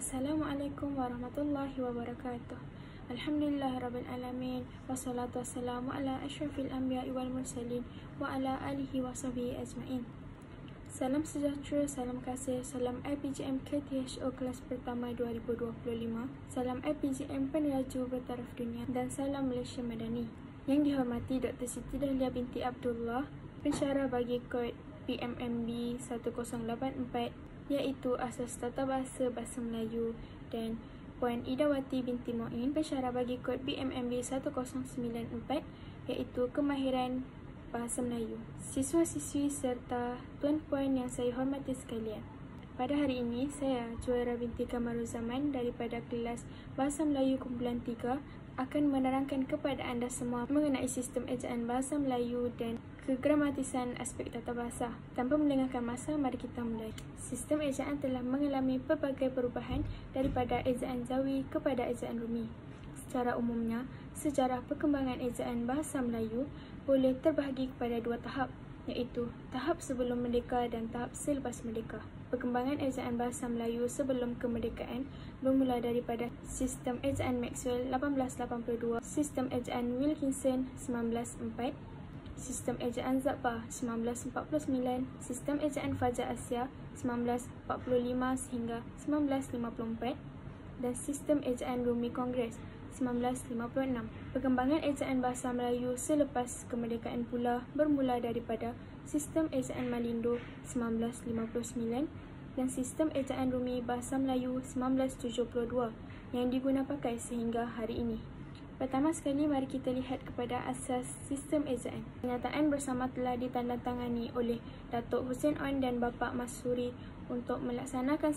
Assalamualaikum warahmatullahi wabarakatuh. Alhamdulillah rabbil alamin. Wassalatu wassalamu ala asyrafil anbiya'i wal mursalin wa ala alihi wa sahbihi ajma'in. Salam sejahtera, salam kasih, salam IPGM KTHO kelas pertama 2025. Salam IPGM peneraju bertaraf dunia dan salam Malaysia Madani. Yang dihormati Dr. Siti Dahlia binti Abdullah, pensyarah bagi kod PMMB 1084, iaitu Asas Tata Bahasa Bahasa Melayu, dan Puan Idawati binti Muin, pensyarah bagi kod BMMB 1094, iaitu Kemahiran Bahasa Melayu. Siswa-siswi serta puan-puan yang saya hormati sekalian, pada hari ini saya, Juwairah binti Kamaruzaman daripada kelas Bahasa Melayu Kumpulan 3, akan menerangkan kepada anda semua mengenai sistem ejaan Bahasa Melayu dan kegramatisan aspek tata bahasa. Tanpa melengahkan masa, mari kita mulai. Sistem ejaan telah mengalami pelbagai perubahan daripada ejaan Jawi kepada ejaan Rumi. Secara umumnya, sejarah perkembangan ejaan Bahasa Melayu boleh terbahagi kepada dua tahap, iaitu tahap sebelum merdeka dan tahap selepas merdeka. Perkembangan ejaan Bahasa Melayu sebelum kemerdekaan bermula daripada sistem ejaan Maxwell 1882, sistem ejaan Wilkinson 1904, sistem ejaan Zappa 1949, sistem ejaan Fajar Asia 1945 sehingga 1954, dan sistem ejaan Rumi Kongres 1956. Perkembangan ejaan Bahasa Melayu selepas kemerdekaan pula bermula daripada sistem ejaan Malindo 1959 dan sistem ejaan Rumi Bahasa Melayu 1972 yang digunapakai sehingga hari ini. Pertama sekali, mari kita lihat kepada asas sistem ejaan. Kenyataan bersama telah ditandatangani oleh Datuk Hussein On dan Bapa Masuri untuk melaksanakan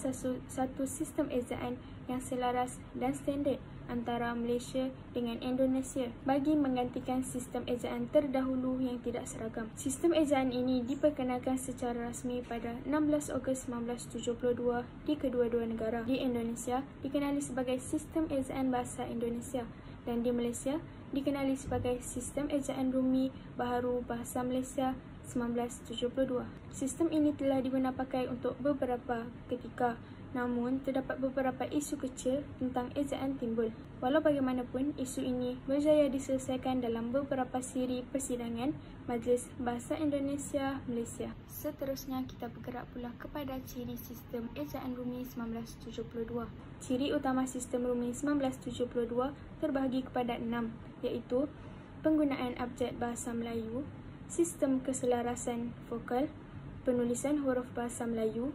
satu sistem ejaan yang selaras dan standard antara Malaysia dengan Indonesia bagi menggantikan sistem ejaan terdahulu yang tidak seragam. Sistem ejaan ini diperkenalkan secara rasmi pada 16 Ogos 1972 di kedua-dua negara. Di Indonesia dikenali sebagai Sistem Ejaan Bahasa Indonesia, dan di Malaysia dikenali sebagai Sistem Ejaan Rumi Baharu Bahasa Malaysia 1972. Sistem ini telah digunapakai untuk beberapa ketika, namun terdapat beberapa isu kecil tentang ejaan timbul. Walau bagaimanapun, isu ini berjaya diselesaikan dalam beberapa siri persidangan Majlis Bahasa Indonesia Malaysia. Seterusnya, kita bergerak pula kepada ciri sistem ejaan Rumi 1972. Ciri utama sistem Rumi 1972 terbahagi kepada 6, iaitu penggunaan abjad Bahasa Melayu, sistem keselarasan vokal, penulisan huruf Bahasa Melayu,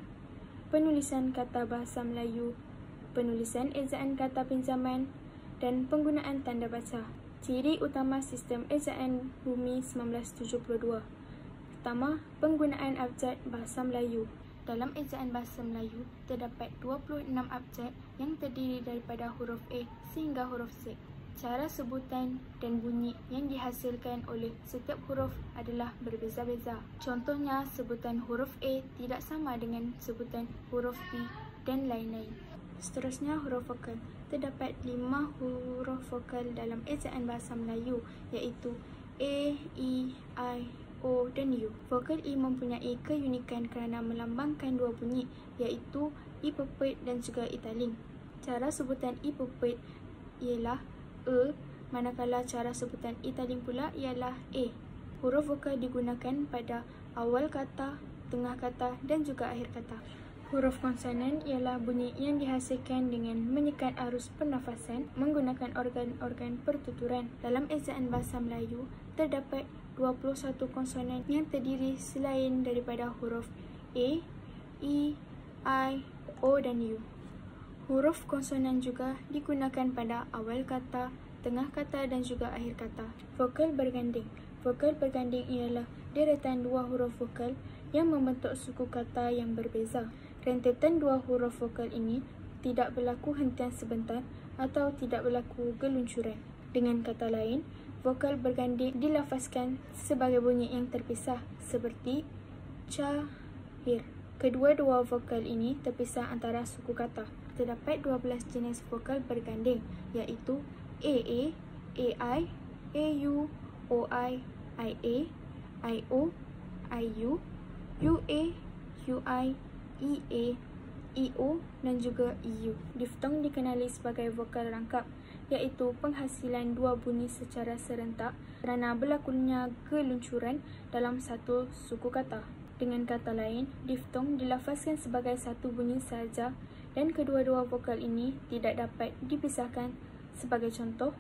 penulisan kata Bahasa Melayu, penulisan ejaan kata pinjaman, dan penggunaan tanda baca. Ciri utama sistem ejaan Rumi 1972. Pertama, penggunaan abjad Bahasa Melayu. Dalam ejaan Bahasa Melayu, terdapat 26 abjad yang terdiri daripada huruf A sehingga huruf Z. Cara sebutan dan bunyi yang dihasilkan oleh setiap huruf adalah berbeza-beza. Contohnya, sebutan huruf A tidak sama dengan sebutan huruf B dan lain-lain. Seterusnya, huruf vokal. Terdapat 5 huruf vokal dalam ejaan Bahasa Melayu, iaitu A, E, I, O dan U. Vokal E mempunyai keunikan kerana melambangkan dua bunyi, iaitu E pepet dan juga E taling. Cara sebutan E pepet ialah E, manakala cara sebutan E taling pula ialah A. Huruf vokal digunakan pada awal kata, tengah kata dan juga akhir kata. Huruf konsonan ialah bunyi yang dihasilkan dengan menyekat arus pernafasan menggunakan organ-organ pertuturan. Dalam ejaan Bahasa Melayu, terdapat 21 konsonan yang terdiri selain daripada huruf A, E, I, O dan U. Huruf konsonan juga digunakan pada awal kata, tengah kata dan juga akhir kata. Vokal berganding. Vokal berganding ialah deretan dua huruf vokal yang membentuk suku kata yang berbeza. Rentetan dua huruf vokal ini tidak berlaku hentian sebentar atau tidak berlaku geluncuran. Dengan kata lain, vokal berganding dilafazkan sebagai bunyi yang terpisah seperti cahir. Kedua-dua vokal ini terpisah antara suku kata. Terdapat 12 jenis vokal berganding, iaitu AA, AI, AU, OI, IA, IO, IU, UA, UI, EA, IU dan juga IU. Diftong dikenali sebagai vokal rangkap, iaitu penghasilan dua bunyi secara serentak kerana berlakunya geluncuran dalam satu suku kata. Dengan kata lain, diftong dilafazkan sebagai satu bunyi sahaja dan kedua-dua vokal ini tidak dapat dipisahkan. Sebagai contoh,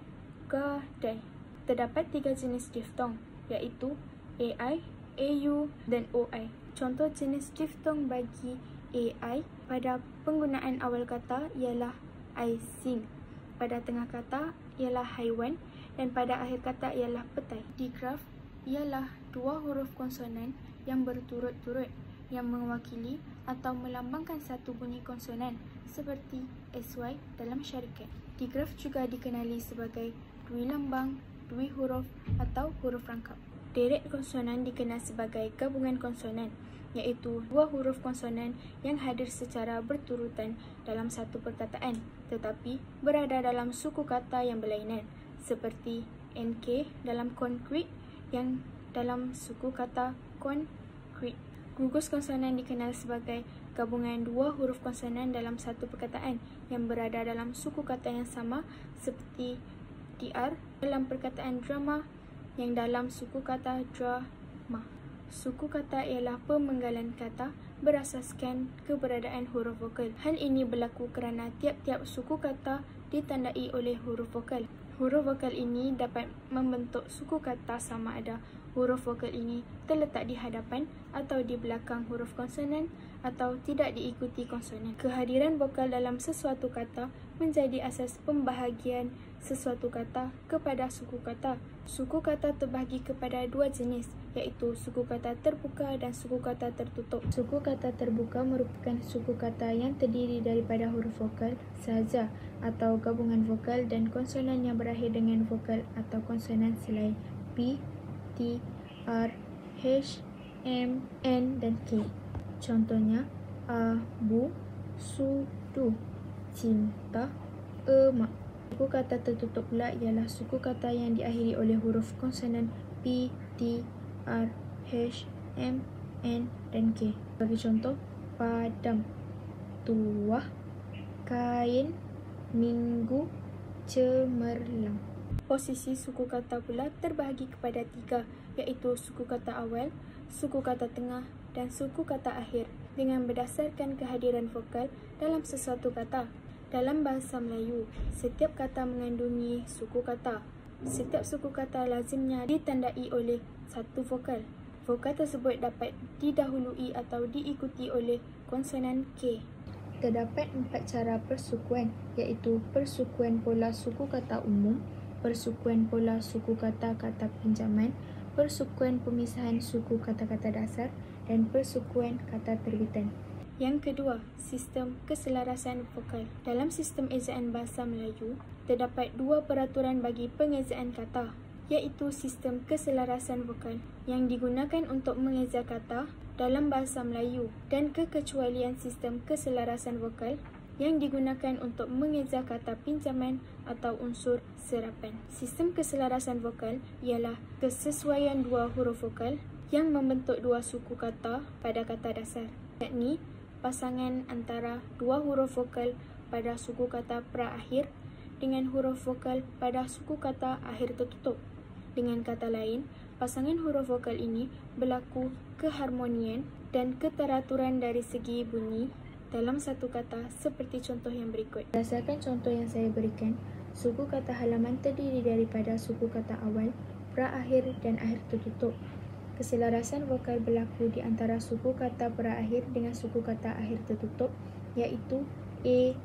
gadai. Terdapat 3 jenis diftong, iaitu AI, AU dan OI. Contoh jenis diftong bagi AI pada penggunaan awal kata ialah I sing, pada tengah kata ialah haiwan dan pada akhir kata ialah petai. Digraf ialah dua huruf konsonan yang berturut-turut yang mewakili atau melambangkan satu bunyi konsonan seperti SY dalam syarikat. Digraf juga dikenali sebagai dui lambang, dui huruf atau huruf rangkap. Deret konsonan dikenal sebagai gabungan konsonan, iaitu dua huruf konsonan yang hadir secara berturutan dalam satu perkataan tetapi berada dalam suku kata yang berlainan, seperti NK dalam concrete yang dalam suku kata concrete. Gugus konsonan dikenal sebagai gabungan dua huruf konsonan dalam satu perkataan yang berada dalam suku kata yang sama, seperti DR dalam perkataan drama yang dalam suku kata drama. Suku kata ialah pemenggalan kata berasaskan keberadaan huruf vokal. Hal ini berlaku kerana tiap-tiap suku kata ditandai oleh huruf vokal. Huruf vokal ini dapat membentuk suku kata sama ada huruf vokal ini terletak di hadapan atau di belakang huruf konsonan atau tidak diikuti konsonan. Kehadiran vokal dalam sesuatu kata menjadi asas pembahagian sesuatu kata kepada suku kata. Suku kata terbahagi kepada dua jenis, iaitu suku kata terbuka dan suku kata tertutup. Suku kata terbuka merupakan suku kata yang terdiri daripada huruf vokal sahaja atau gabungan vokal dan konsonan yang berakhir dengan vokal atau konsonan selain P, T, R, H, M, N dan K. Contohnya abu, sudu, cinta, emak. Suku kata tertutup pula ialah suku kata yang diakhiri oleh huruf konsonan P, T, R, H, M, N dan K. Bagi contoh, padam, tuah, kain, minggu, cemerlang. Posisi suku kata pula terbahagi kepada 3, iaitu suku kata awal, suku kata tengah dan suku kata akhir dengan berdasarkan kehadiran vokal dalam sesuatu kata. Dalam bahasa Melayu, setiap kata mengandungi suku kata. Setiap suku kata lazimnya ditandai oleh satu vokal. Vokal tersebut dapat didahului atau diikuti oleh konsonan K. Terdapat 4 cara persukuan, iaitu persukuan pola suku kata umum, persukuan pola suku kata-kata pinjaman, persukuan pemisahan suku kata-kata dasar, dan persukuan kata terbitan. Yang kedua, sistem keselarasan vokal. Dalam sistem ejaan bahasa Melayu, terdapat 2 peraturan bagi pengejaan kata, iaitu sistem keselarasan vokal yang digunakan untuk mengeja kata dalam bahasa Melayu dan kekecualian sistem keselarasan vokal yang digunakan untuk mengeja kata pinjaman atau unsur serapan. Sistem keselarasan vokal ialah kesesuaian 2 huruf vokal yang membentuk 2 suku kata pada kata dasar, yakni pasangan antara 2 huruf vokal pada suku kata pra-akhir dengan huruf vokal pada suku kata akhir tertutup. Dengan kata lain, pasangan huruf vokal ini berlaku keharmonian dan keteraturan dari segi bunyi dalam satu kata seperti contoh yang berikut. Berdasarkan contoh yang saya berikan, suku kata halaman terdiri daripada suku kata awal, pra-akhir dan akhir tertutup. Keselarasan vokal berlaku di antara suku kata pra-akhir dengan suku kata akhir tertutup, iaitu A,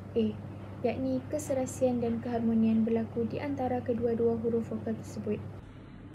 yakni keserasian dan keharmonian berlaku di antara kedua-dua huruf vokal tersebut.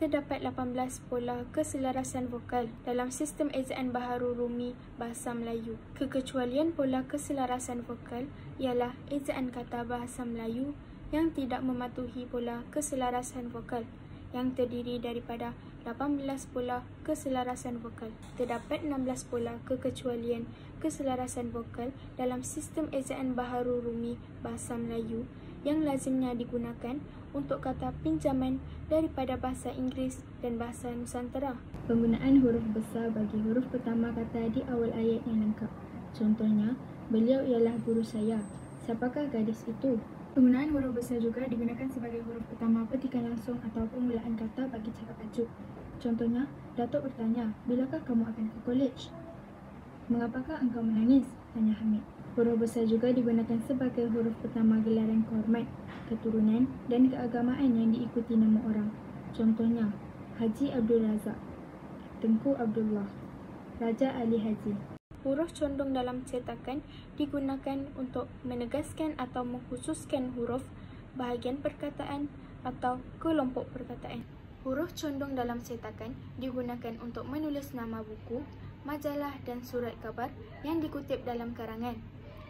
Terdapat 18 pola keselarasan vokal dalam sistem ejaan Baharul Rumi Bahasa Melayu. Kekecualian pola keselarasan vokal ialah ejaan kata Bahasa Melayu yang tidak mematuhi pola keselarasan vokal yang terdiri daripada 18 pola keselarasan vokal. Terdapat 16 pola kekecualian keselarasan vokal dalam sistem ejaan Baharul Rumi Bahasa Melayu yang lazimnya digunakan untuk kata pinjaman daripada bahasa Inggeris dan bahasa Nusantara. Penggunaan huruf besar bagi huruf pertama kata di awal ayat yang lengkap. Contohnya, Beliau ialah guru saya. Siapakah gadis itu? Penggunaan huruf besar juga digunakan sebagai huruf utama petikan langsung atau permulaan kata bagi cakap tajuk. Contohnya, Datuk bertanya, bilakah kamu akan ke kolej? Mengapakah engkau menangis? Tanya Hamid. Huruf besar juga digunakan sebagai huruf pertama gelaran kehormat, keturunan dan keagamaan yang diikuti nama orang. Contohnya, Haji Abdul Razak, Tengku Abdullah, Raja Ali Haji. Huruf condong dalam cetakan digunakan untuk menegaskan atau mengkhususkan huruf, bahagian perkataan atau kelompok perkataan. Huruf condong dalam cetakan digunakan untuk menulis nama buku, majalah dan surat khabar yang dikutip dalam karangan.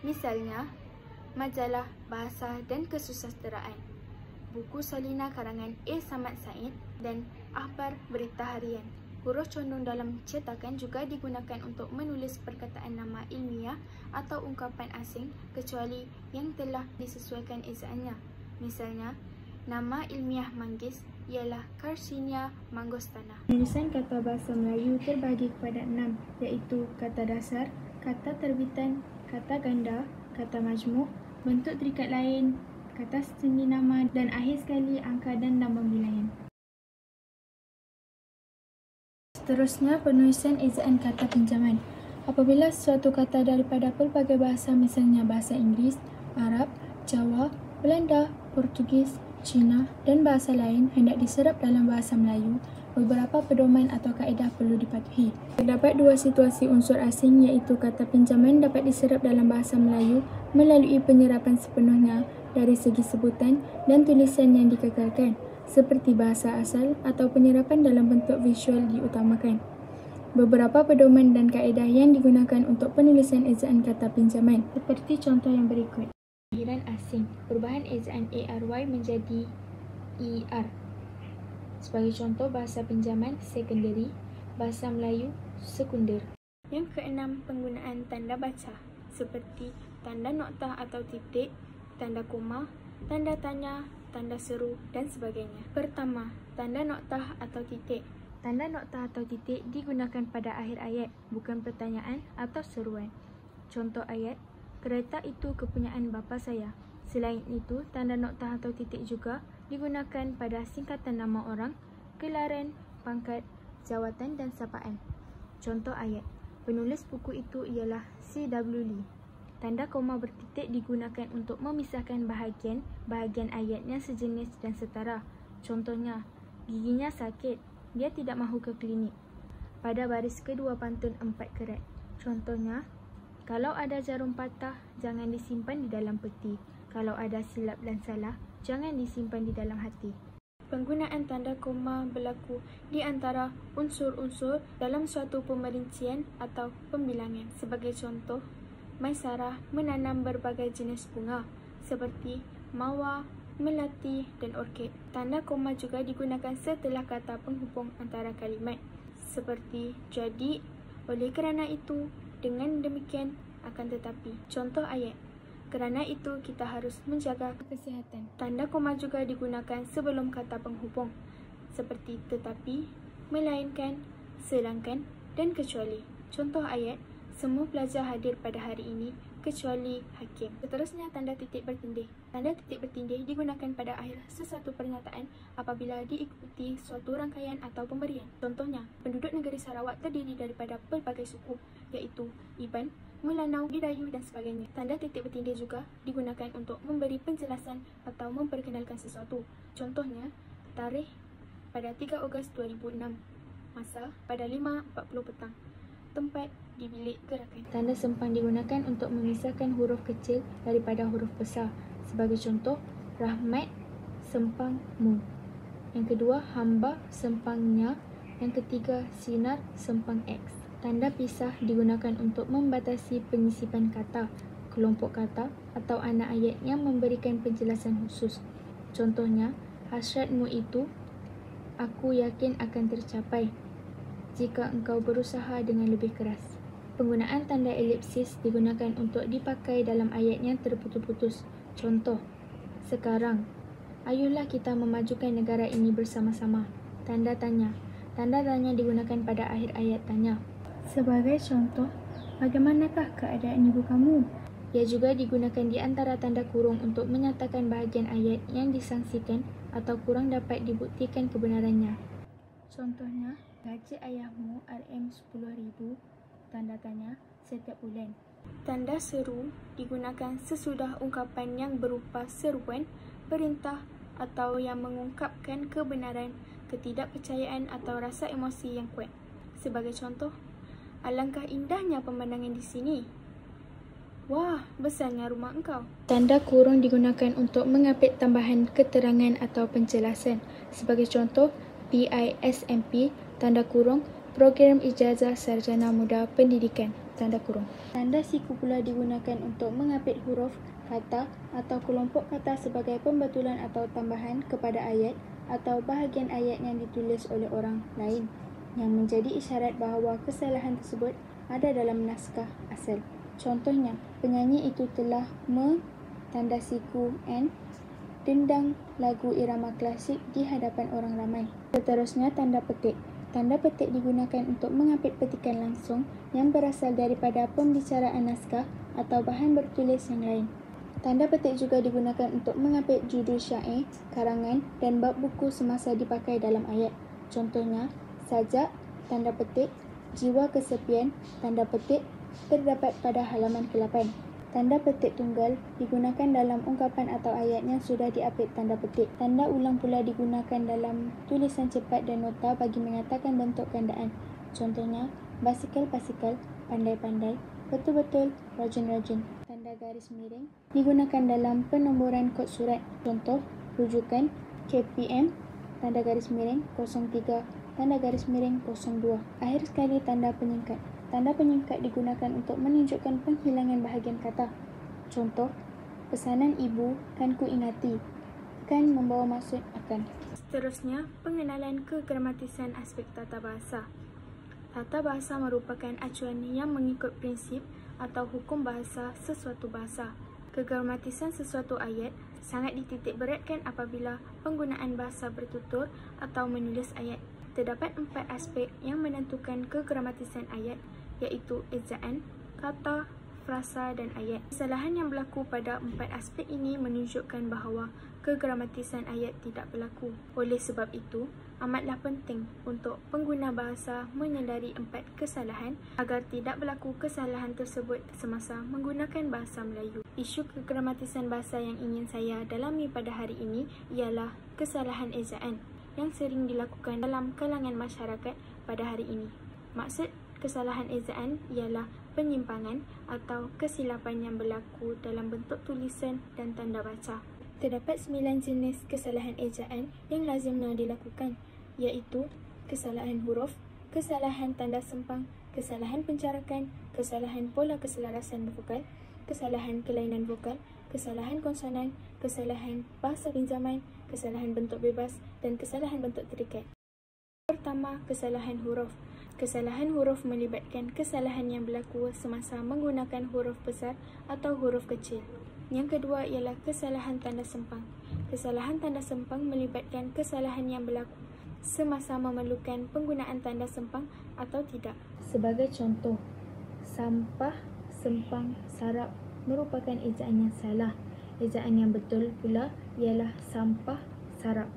Misalnya, majalah Bahasa dan Kesusasteraan, buku Salina karangan A. Samad Said dan akhbar Berita Harian. Huruf condong dalam cetakan juga digunakan untuk menulis perkataan nama ilmiah atau ungkapan asing kecuali yang telah disesuaikan ejaannya. Misalnya, nama ilmiah manggis ialah Carcinia mangostana. Penulisan kata bahasa Melayu terbagi kepada 6, iaitu kata dasar, kata terbitan, kata ganda, kata majmuk, bentuk terikat lain, kata seni nama dan akhir sekali angka dan lambang bilangan. Seterusnya, penulisan ejaan kata pinjaman. Apabila suatu kata daripada pelbagai bahasa, misalnya bahasa Inggeris, Arab, Jawa, Belanda, Portugis, Cina dan bahasa lain hendak diserap dalam bahasa Melayu, beberapa pedoman atau kaedah perlu dipatuhi. Terdapat dua situasi unsur asing, iaitu kata pinjaman dapat diserap dalam bahasa Melayu melalui penyerapan sepenuhnya dari segi sebutan dan tulisan yang dikekalkan, seperti bahasa asal, atau penyerapan dalam bentuk visual diutamakan. Beberapa pedoman dan kaedah yang digunakan untuk penulisan ejaan kata pinjaman, seperti contoh yang berikut. Akhiran asing, perubahan ejaan ARY menjadi ER. Sebagai contoh, bahasa pinjaman secondary, bahasa Melayu sekunder. Yang keenam, penggunaan tanda baca, seperti tanda noktah atau titik, tanda koma, tanda tanya, tanda seru dan sebagainya. Pertama, tanda noktah atau titik. Tanda noktah atau titik digunakan pada akhir ayat, bukan pertanyaan atau seruan. Contoh ayat, kereta itu kepunyaan bapa saya. Selain itu, tanda noktah atau titik juga digunakan pada singkatan nama orang, gelaran, pangkat, jawatan dan sapaan. Contoh ayat, penulis buku itu ialah C.W. Lee. Tanda koma bertitik digunakan untuk memisahkan bahagian ayat yang sejenis dan setara. Contohnya, giginya sakit, dia tidak mahu ke klinik. Pada baris kedua pantun 4 kerat. Contohnya, kalau ada jarum patah, jangan disimpan di dalam peti. Kalau ada silap dan salah, jangan disimpan di dalam hati. Penggunaan tanda koma berlaku di antara unsur-unsur dalam suatu pemerincian atau pembilangan. Sebagai contoh, Maisarah menanam berbagai jenis bunga seperti mawar, melati, dan orkid. Tanda koma juga digunakan setelah kata penghubung antara kalimat, seperti jadi, oleh kerana itu, dengan demikian, akan tetapi. Contoh ayat, kerana itu kita harus menjaga kesihatan. Tanda koma juga digunakan sebelum kata penghubung, seperti tetapi, melainkan, sedangkan, dan kecuali. Contoh ayat, semua pelajar hadir pada hari ini kecuali hakim. Seterusnya, tanda titik bertindih. Tanda titik bertindih digunakan pada akhir sesuatu pernyataan apabila diikuti suatu rangkaian atau pemberian. Contohnya, penduduk negeri Sarawak terdiri daripada pelbagai suku, iaitu Iban, Melanau, Bidayu dan sebagainya. Tanda titik bertindih juga digunakan untuk memberi penjelasan atau memperkenalkan sesuatu. Contohnya, tarikh pada 3 Ogos 2006, masa pada 5.40 petang, tempat di bilik gerakan. Tanda sempang digunakan untuk memisahkan huruf kecil daripada huruf besar. Sebagai contoh, rahmat sempang mu. Yang kedua, hamba sempangnya. Yang ketiga, sinar sempang X. Tanda pisah digunakan untuk membatasi penyisipan kata, kelompok kata atau anak ayat yang memberikan penjelasan khusus. Contohnya, hasratmu itu aku yakin akan tercapai jika engkau berusaha dengan lebih keras. Penggunaan tanda elipsis digunakan untuk dipakai dalam ayat yang terputus-putus. Contoh, sekarang, ayolah kita memajukan negara ini bersama-sama. Tanda tanya. Tanda tanya digunakan pada akhir ayat tanya. Sebagai contoh, bagaimanakah keadaan ibu kamu? Ia juga digunakan di antara tanda kurung untuk menyatakan bahagian ayat yang disangsikan atau kurang dapat dibuktikan kebenarannya. Contohnya, gaji ayahmu RM10,000, tanda tanya, setiap bulan. Tanda seru digunakan sesudah ungkapan yang berupa seruan, perintah atau yang mengungkapkan kebenaran, ketidakpercayaan atau rasa emosi yang kuat. Sebagai contoh, alangkah indahnya pemandangan di sini. Wah, besarnya rumah engkau. Tanda kurung digunakan untuk mengapit tambahan keterangan atau penjelasan. Sebagai contoh, PISMP, tanda kurung, Program Ijazah Sarjana Muda Pendidikan, tanda kurung. Tanda siku pula digunakan untuk mengapit huruf, kata atau kelompok kata sebagai pembetulan atau tambahan kepada ayat atau bahagian ayat yang ditulis oleh orang lain, yang menjadi isyarat bahawa kesalahan tersebut ada dalam naskah asal. Contohnya, penyanyi itu telah tanda siku N dendang lagu irama klasik di hadapan orang ramai. Seterusnya, tanda petik. Tanda petik digunakan untuk mengapit petikan langsung yang berasal daripada pembicaraan naskah atau bahan bertulis yang lain. Tanda petik juga digunakan untuk mengapit judul syair, karangan dan bab buku semasa dipakai dalam ayat. Contohnya, sajak, tanda petik, jiwa kesepian, tanda petik, terdapat pada halaman ke-8. Tanda petik tunggal digunakan dalam ungkapan atau ayat yang sudah diapit tanda petik. Tanda ulang pula digunakan dalam tulisan cepat dan nota bagi menyatakan bentuk gandaan. Contohnya, basikal-basikal, pandai-pandai, betul-betul, rajin-rajin. Tanda garis miring digunakan dalam penomboran kod surat. Contoh, rujukan KPM, tanda garis miring 03, tanda garis miring 02. Akhir sekali, tanda penyingkat. Tanda penyingkat digunakan untuk menunjukkan penghilangan bahagian kata. Contoh, pesanan ibu kan ku ingati, kan membawa maksud akan. Seterusnya, pengenalan kegramatisan aspek tata bahasa. Tata bahasa merupakan acuan yang mengikut prinsip atau hukum bahasa sesuatu bahasa. Kegramatisan sesuatu ayat sangat dititik beratkan apabila penggunaan bahasa bertutur atau menulis ayat. Terdapat 4 aspek yang menentukan kegramatisan ayat, iaitu ejaan, kata, frasa dan ayat. Kesalahan yang berlaku pada 4 aspek ini menunjukkan bahawa kegramatisan ayat tidak berlaku. Oleh sebab itu, amatlah penting untuk pengguna bahasa menyedari 4 kesalahan agar tidak berlaku kesalahan tersebut semasa menggunakan bahasa Melayu. Isu kegramatisan bahasa yang ingin saya dalami pada hari ini ialah kesalahan ejaan yang sering dilakukan dalam kalangan masyarakat pada hari ini. Maksud kesalahan ejaan ialah penyimpangan atau kesilapan yang berlaku dalam bentuk tulisan dan tanda baca. Terdapat 9 jenis kesalahan ejaan yang lazimnya dilakukan, iaitu kesalahan huruf, kesalahan tanda sempang, kesalahan pencarakan, kesalahan pola keselarasan vokal, kesalahan kelainan vokal, kesalahan konsonan, kesalahan bahasa pinjaman, kesalahan bentuk bebas dan kesalahan bentuk terikat. Pertama, kesalahan huruf. Kesalahan huruf melibatkan kesalahan yang berlaku semasa menggunakan huruf besar atau huruf kecil. Yang kedua ialah kesalahan tanda sempang. Kesalahan tanda sempang melibatkan kesalahan yang berlaku semasa memerlukan penggunaan tanda sempang atau tidak. Sebagai contoh, sampah, sempang, sarap merupakan ejaan yang salah. Ejaan yang betul pula ialah sampah, sarap.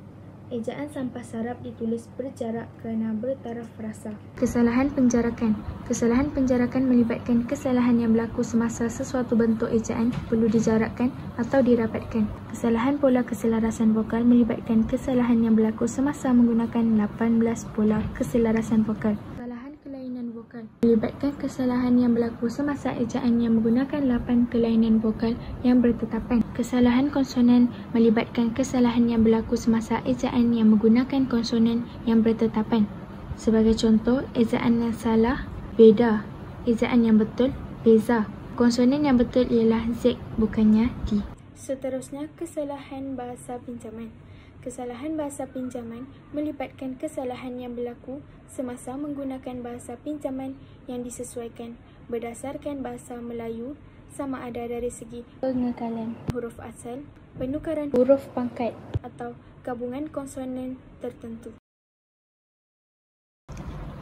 Ejaan sampah sarap ditulis berjarak kerana bertaraf frasa. Kesalahan penjarakan. Kesalahan penjarakan melibatkan kesalahan yang berlaku semasa sesuatu bentuk ejaan perlu dijarakkan atau dirapatkan. Kesalahan pola keselarasan vokal melibatkan kesalahan yang berlaku semasa menggunakan 18 pola keselarasan vokal. Kesalahan kelainan vokal melibatkan kesalahan yang berlaku semasa ejaan yang menggunakan 8 kelainan vokal yang bertetapan. Kesalahan konsonan melibatkan kesalahan yang berlaku semasa ejaan yang menggunakan konsonan yang bertetapan. Sebagai contoh, ejaan yang salah, beda. Ejaan yang betul, beza. Konsonan yang betul ialah Z, bukannya D. Seterusnya, kesalahan bahasa pinjaman. Kesalahan bahasa pinjaman melibatkan kesalahan yang berlaku semasa menggunakan bahasa pinjaman yang disesuaikan berdasarkan bahasa Melayu, sama ada dari segi pengekalan huruf asal, penukaran huruf pangkat atau gabungan konsonan tertentu.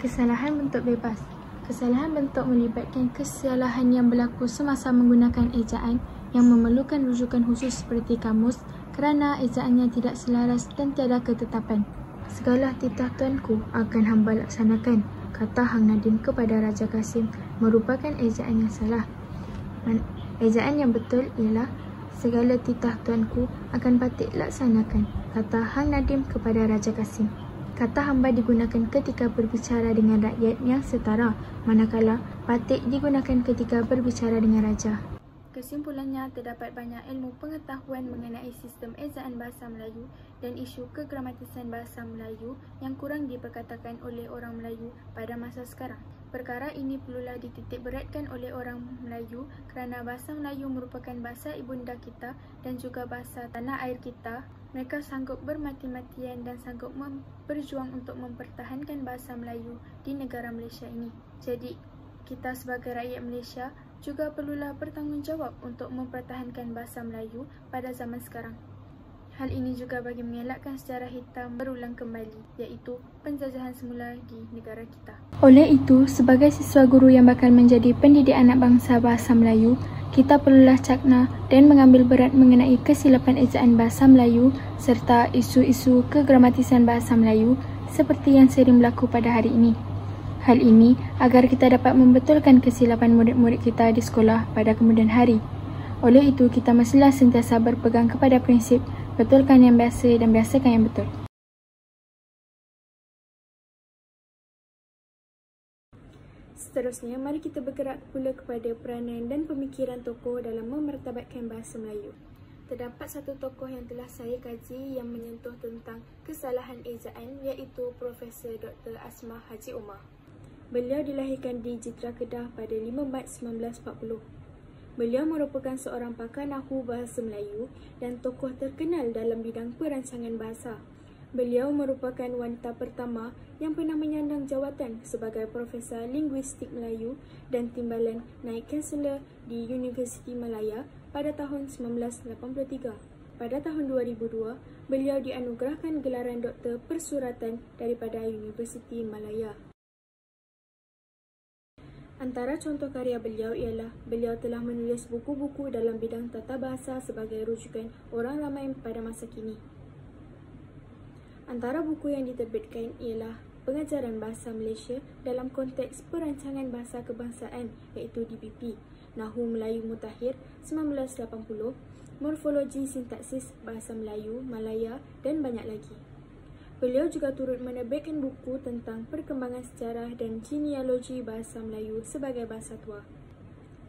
Kesalahan bentuk bebas. Kesalahan bentuk melibatkan kesalahan yang berlaku semasa menggunakan ejaan yang memerlukan rujukan khusus seperti kamus kerana ejaannya tidak selaras dan tiada ketetapan. Segala titah tuanku akan hamba laksanakan, kata Hang Nadim kepada Raja Kasim, merupakan ejaan yang salah. Ejaan yang betul ialah segala titah tuanku akan patik laksanakan, kata Hang Nadim kepada Raja Kasim. Kata hamba digunakan ketika berbicara dengan rakyat yang setara, manakala patik digunakan ketika berbicara dengan raja. Kesimpulannya, terdapat banyak ilmu pengetahuan mengenai sistem ejaan bahasa Melayu dan isu kegramatisan bahasa Melayu yang kurang diperkatakan oleh orang Melayu pada masa sekarang. Perkara ini perlulah dititik beratkan oleh orang Melayu kerana bahasa Melayu merupakan bahasa ibunda kita dan juga bahasa tanah air kita. Mereka sanggup bermati-matian dan sanggup berjuang untuk mempertahankan bahasa Melayu di negara Malaysia ini. Jadi, kita sebagai rakyat Malaysia juga perlulah bertanggungjawab untuk mempertahankan bahasa Melayu pada zaman sekarang. Hal ini juga bagi mengelakkan sejarah hitam berulang kembali, iaitu penjajahan semula di negara kita. Oleh itu, sebagai siswa guru yang bakal menjadi pendidik anak bangsa bahasa Melayu, kita perlulah cakna dan mengambil berat mengenai kesilapan ejaan bahasa Melayu serta isu-isu kegramatisan bahasa Melayu seperti yang sering berlaku pada hari ini. Hal ini agar kita dapat membetulkan kesilapan murid-murid kita di sekolah pada kemudian hari. Oleh itu, kita mestilah sentiasa berpegang kepada prinsip betulkan yang biasa dan biasakan yang betul. Seterusnya, mari kita bergerak pula kepada peranan dan pemikiran tokoh dalam memertabatkan bahasa Melayu. Terdapat satu tokoh yang telah saya kaji yang menyentuh tentang kesalahan ejaan, iaitu Profesor Dr. Asmah Haji Omar. Beliau dilahirkan di Jitra Kedah pada 5 Mac 1940. Beliau merupakan seorang pakar Nahu bahasa Melayu dan tokoh terkenal dalam bidang perancangan bahasa. Beliau merupakan wanita pertama yang pernah menyandang jawatan sebagai Profesor Linguistik Melayu dan timbalan Naib Kansellor di Universiti Malaya pada tahun 1983. Pada tahun 2002, beliau dianugerahkan gelaran Doktor Persuratan daripada Universiti Malaya. Antara contoh karya beliau ialah beliau telah menulis buku-buku dalam bidang tata bahasa sebagai rujukan orang ramai pada masa kini. Antara buku yang diterbitkan ialah Pengajaran Bahasa Malaysia dalam konteks perancangan bahasa kebangsaan iaitu DBP, Nahu Melayu Mutakhir 1980, Morfologi Sintaksis Bahasa Melayu, Malaya dan banyak lagi. Beliau juga turut menerbitkan buku tentang perkembangan sejarah dan genealogi bahasa Melayu sebagai bahasa tua.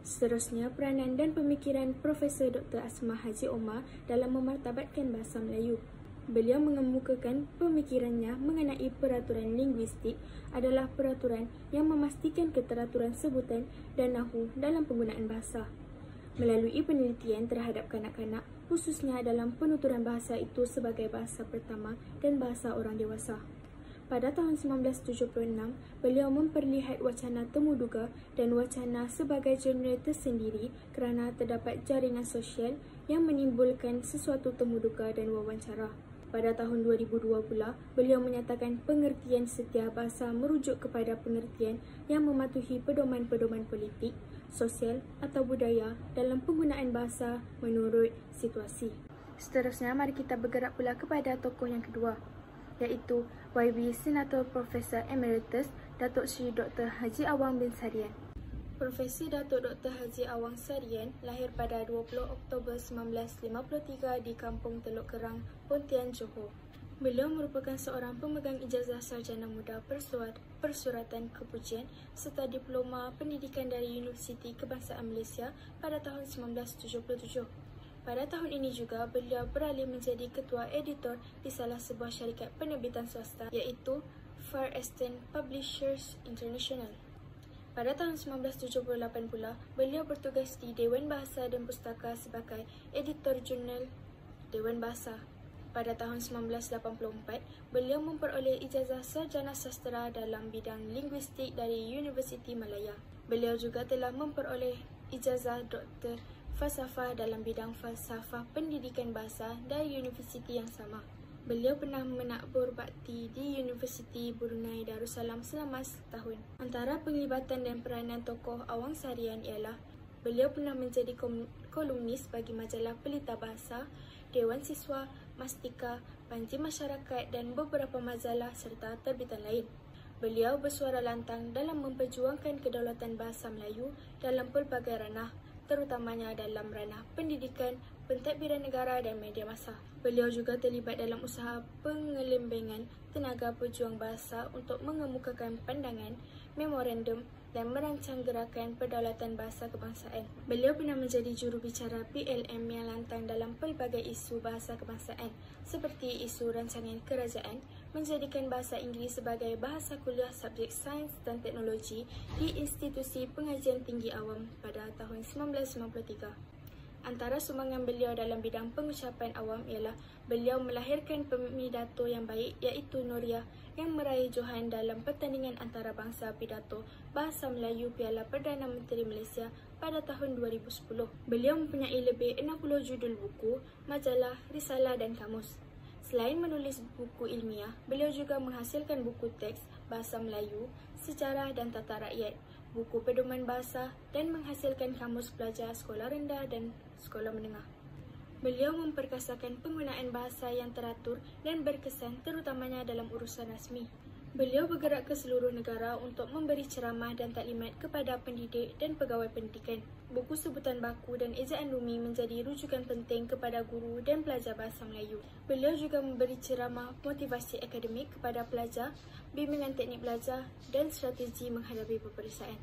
Seterusnya, peranan dan pemikiran Profesor Dr. Asmah Haji Omar dalam memartabatkan bahasa Melayu. Beliau mengemukakan pemikirannya mengenai peraturan linguistik adalah peraturan yang memastikan keteraturan sebutan dan nahu dalam penggunaan bahasa. Melalui penelitian terhadap kanak-kanak, khususnya dalam penuturan bahasa itu sebagai bahasa pertama dan bahasa orang dewasa. Pada tahun 1976, beliau memperlihat wacana temuduga dan wacana sebagai genre tersendiri kerana terdapat jaringan sosial yang menimbulkan sesuatu temuduga dan wawancara. Pada tahun 2002 pula, beliau menyatakan pengertian setiap bahasa merujuk kepada pengertian yang mematuhi pedoman-pedoman politik, sosial atau budaya dalam penggunaan bahasa menurut situasi. Seterusnya, mari kita bergerak pula kepada tokoh yang kedua, iaitu YB Senator Profesor Emeritus Datuk Seri Dr. Haji Awang bin Sarian. Profesor Datuk Dr. Haji Awang Sarian lahir pada 20 Oktober 1953 di Kampung Teluk Kerang, Pontian, Johor. Beliau merupakan seorang pemegang ijazah sarjana muda persuratan kepujian serta diploma pendidikan dari Universiti Kebangsaan Malaysia pada tahun 1977. Pada tahun ini juga, beliau beralih menjadi ketua editor di salah sebuah syarikat penerbitan swasta iaitu Far Eastern Publishers International. Pada tahun 1978 pula, beliau bertugas di Dewan Bahasa dan Pustaka sebagai editor jurnal Dewan Bahasa. Pada tahun 1984, beliau memperoleh ijazah sarjana sastera dalam bidang linguistik dari Universiti Malaya. Beliau juga telah memperoleh ijazah Doktor Falsafah dalam bidang falsafah pendidikan bahasa dari universiti yang sama. Beliau pernah menakbur bakti di Universiti Brunei Darussalam selama setahun. Antara penglibatan dan peranan tokoh Awang Seharian ialah beliau pernah menjadi kolumnis bagi majalah Pelita Bahasa, Dewan Siswa, Mastika, Panji Masyarakat dan beberapa majalah serta terbitan lain. Beliau bersuara lantang dalam memperjuangkan kedaulatan bahasa Melayu dalam pelbagai ranah, terutamanya dalam ranah pendidikan, pentadbiran negara dan media massa. Beliau juga terlibat dalam usaha pengelembengan tenaga pejuang bahasa untuk mengemukakan pandangan, memorandum dan merancang gerakan perdaulatan bahasa kebangsaan. Beliau pernah menjadi jurubicara PLM yang lantang dalam pelbagai isu bahasa kebangsaan seperti isu rancangan kerajaan menjadikan bahasa Inggeris sebagai bahasa kuliah subjek sains dan teknologi di Institusi Pengajian Tinggi Awam pada tahun 1993. Antara sumbangan beliau dalam bidang pengucapan awam ialah beliau melahirkan pemidato yang baik iaitu Nuriah yang meraih johan dalam pertandingan antarabangsa pidato Bahasa Melayu Piala Perdana Menteri Malaysia pada tahun 2010. Beliau mempunyai lebih 60 judul buku, majalah, risalah dan kamus. Selain menulis buku ilmiah, beliau juga menghasilkan buku teks Bahasa Melayu, Sejarah dan Tata Rakyat, buku pedoman bahasa dan menghasilkan kamus pelajar sekolah rendah dan sekolah menengah. Beliau memperkasakan penggunaan bahasa yang teratur dan berkesan terutamanya dalam urusan rasmi. Beliau bergerak ke seluruh negara untuk memberi ceramah dan taklimat kepada pendidik dan pegawai pendidikan. Buku sebutan baku dan ejaan Rumi menjadi rujukan penting kepada guru dan pelajar bahasa Melayu. Beliau juga memberi ceramah motivasi akademik kepada pelajar, bimbingan teknik belajar dan strategi menghadapi peperiksaan.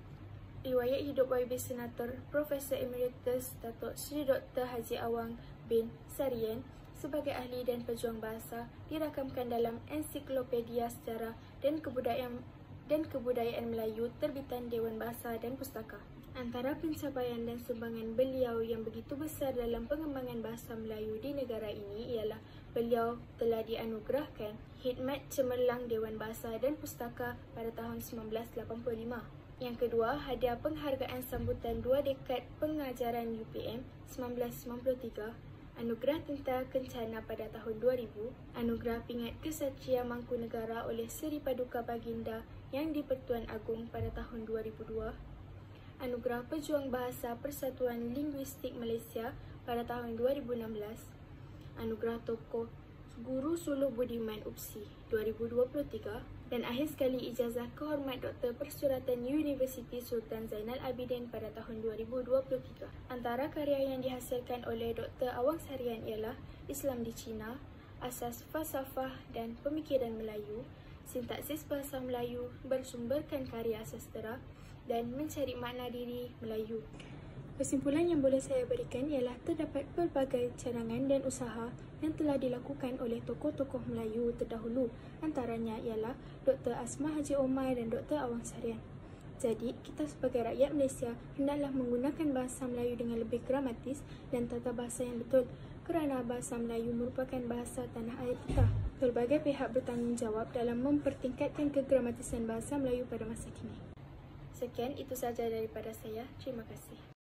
Riwayat hidup YB Senator Profesor Emeritus Datuk Seri Dr. Haji Awang bin Seharian sebagai ahli dan pejuang bahasa dirakamkan dalam Ensiklopedia Sejarah dan Kebudayaan Melayu terbitan Dewan Bahasa dan Pustaka. Antara pencapaian dan sumbangan beliau yang begitu besar dalam pengembangan bahasa Melayu di negara ini ialah beliau telah dianugerahkan khidmat cemerlang Dewan Bahasa dan Pustaka pada tahun 1985. Yang kedua, hadiah penghargaan sambutan 2 dekad pengajaran UPM 1993, Anugerah Tentera Kencana pada tahun 2000, Anugerah Pingat Kesatria Mangkunegara oleh Seri Paduka Baginda Yang di-Pertuan Agong pada tahun 2002, Anugerah Pejuang Bahasa Persatuan Linguistik Malaysia pada tahun 2016, Anugerah Tokoh Guru Suluh Budiman UPSI 2023 dan akhir sekali ijazah kehormat Doktor Persuratan Universiti Sultan Zainal Abidin pada tahun 2023. Antara karya yang dihasilkan oleh Dr. Awang Seharian ialah Islam di Cina, Asas Falsafah dan Pemikiran Melayu, Sintaksis Bahasa Melayu, Bersumberkan Karya Sastera dan Mencari Makna Diri Melayu. Kesimpulan yang boleh saya berikan ialah terdapat pelbagai cadangan dan usaha yang telah dilakukan oleh tokoh-tokoh Melayu terdahulu. Antaranya ialah Dr. Asma Haji Omar dan Dr. Awang Seharian. Jadi, kita sebagai rakyat Malaysia hendaklah menggunakan bahasa Melayu dengan lebih gramatis dan tata bahasa yang betul kerana bahasa Melayu merupakan bahasa tanah air kita. Pelbagai pihak bertanggungjawab dalam mempertingkatkan kegramatisan bahasa Melayu pada masa kini. Sekian, itu sahaja daripada saya. Terima kasih.